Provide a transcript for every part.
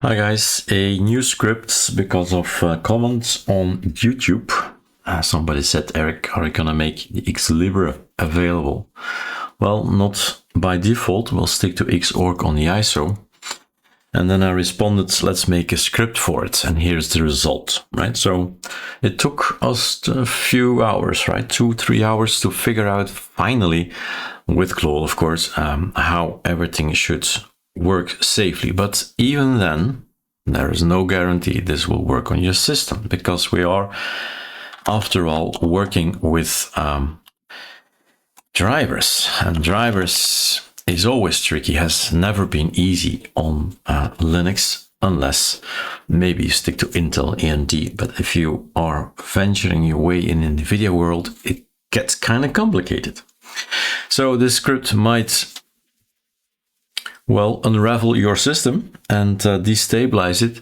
Hi guys, a new script because of comments on YouTube. Somebody said, Erik, are you gonna make the Xlibre available? Well, not by default, we'll stick to Xorg on the ISO. And then I responded, let's make a script for it. And here's the result, right? So it took us a few hours, right? 2-3 hours to figure out finally, with Claude, of course, how everything should work safely. But even then, there is no guarantee this will work on your system, because we are, after all, working with drivers, and drivers is always tricky, has never been easy on Linux, unless maybe you stick to Intel AMD. But if you are venturing your way in the video world, it gets kind of complicated. So this script might, well, unravel your system and destabilize it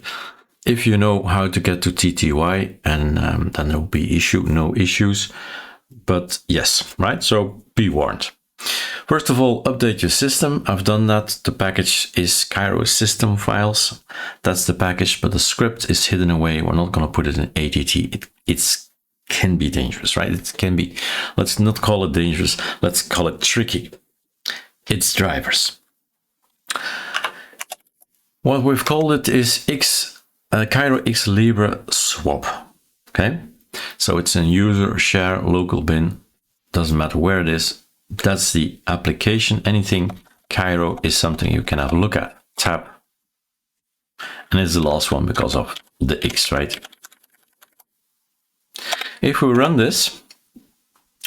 if you know how to get to TTY, and then there will be no issues. But yes, right? So be warned. First of all, update your system. I've done that. The package is kiro-system-files. That's the package, but the script is hidden away. We're not going to put it in ATT. It can be dangerous, right? It can be, let's not call it dangerous. Let's call it tricky. It's drivers. What we've called it is kiro-xlibre-swap. Okay, so it's a user share local bin. Doesn't matter where it is. That's the application. Anything Kiro is something you can have a look at. Tab, and it's the last one because of the X, right? If we run this,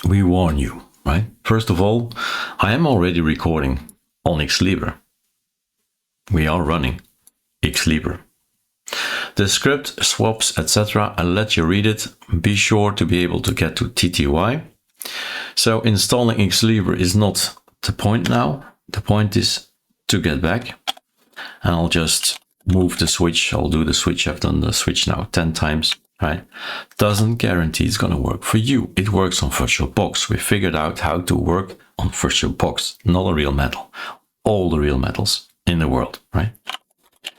we warn you, right? First of all, I am already recording on Xlibre. We are running Xlibre. The script, swaps, etc. I'll let you read it. Be sure to be able to get to TTY. So installing Xlibre is not the point now. The point is to get back. And I'll just move the switch. I'll do the switch. I've done the switch now 10 times, right? Doesn't guarantee it's going to work for you. It works on VirtualBox. We figured out how to work on VirtualBox, not a real metal. All the real metals in the world, right?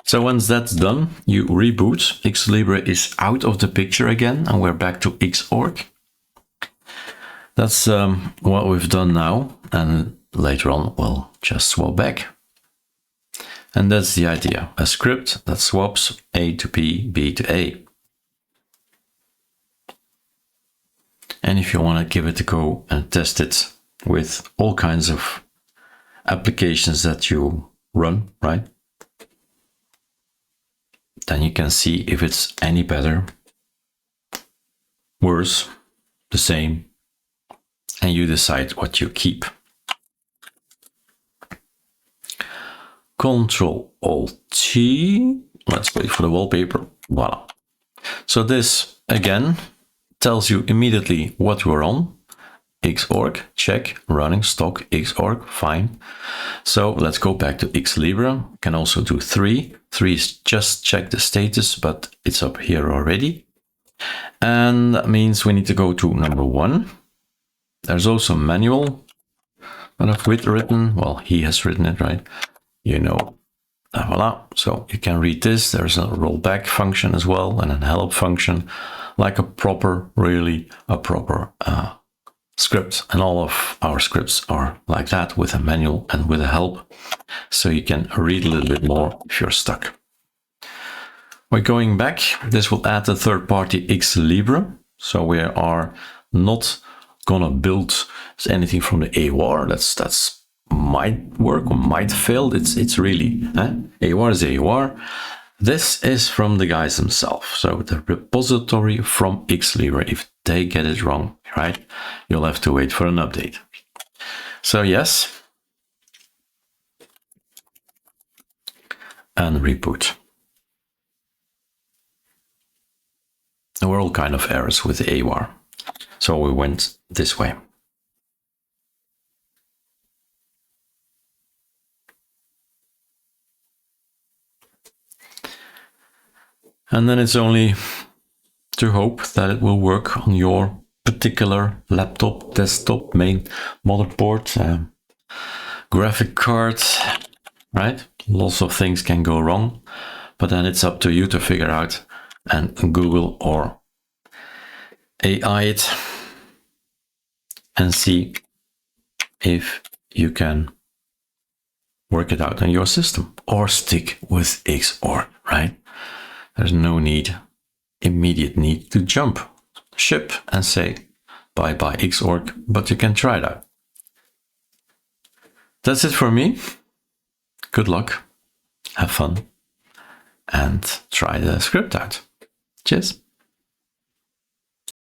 So once that's done, you reboot. Xlibre is out of the picture again, and we're back to Xorg. That's what we've done now, and later on we'll just swap back. And that's the idea, a script that swaps A to B, B to A. And if you want to give it a go and test it with all kinds of applications that you run, right? Then you can see if it's any better, worse, the same, and you decide what you keep. Ctrl-Alt-T, let's wait for the wallpaper, voila. So this, again, tells you immediately what we're on. Xorg, check, running stock Xorg, fine. So let's go back to Xlibre. Can also do 3. 3 is just check the status, but it's up here already. And that means we need to go to number 1. There's also a manual that I've written. Well, he has written it, right? You know, voila. So you can read this. There's a rollback function as well, and a help function, like a proper, really a proper script. And all of our scripts are like that, with a manual and with a help. So you can read a little bit more if you're stuck. We're going back. This will add a third-party Xlibre. So we are not gonna build anything from the AWAR. That's might work or might fail. It's really AWAR is AWAR. This is from the guys themselves. So the repository from Xlibre. If they get it wrong, right, you'll have to wait for an update. So yes, and reboot. There were all kind of errors with the AWAR. So we went this way. And then it's only to hope that it will work on your particular laptop, desktop, main motherboard, graphic card, right? Lots of things can go wrong. but then it's up to you to figure out and Google or AI it and see if you can work it out in your system or stick with Xorg, right? There's no immediate need to jump ship and say bye-bye Xorg, but you can try it out. That's it for me. Good luck, have fun, and try the script out. Cheers.